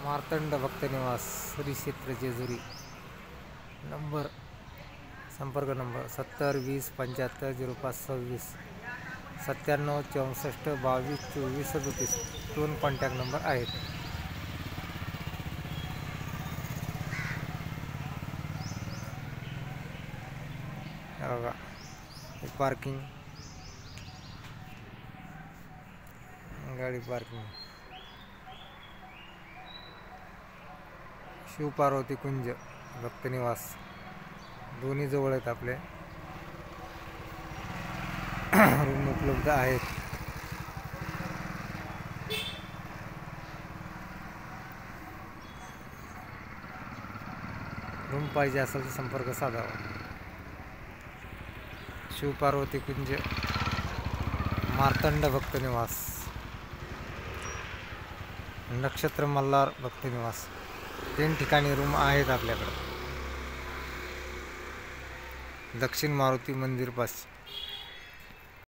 मार्तंड भक्तनिवास श्री क्षेत्र जेजुरी। संपर्क number 70 20 75 05 26 97 64 22 24 37। 2 contact number आहेत। बघा पार्किंग, गाडी पार्किंग। शिवपार्वती कुंज भक्तनिवास दोन्ही जवळ आहेत आपले। रूम उपलब्ध आहेत। रूम पाहिजे असेल तर संपर्क साधावा। शिवपार्वती कुंज, मार्तंड भक्तनिवास, नक्षत्र मल्हार भक्तनिवास 3 ठिकाणी रूम आहेत आपल्याकडे। दक्षिण मारुती मंदिर पास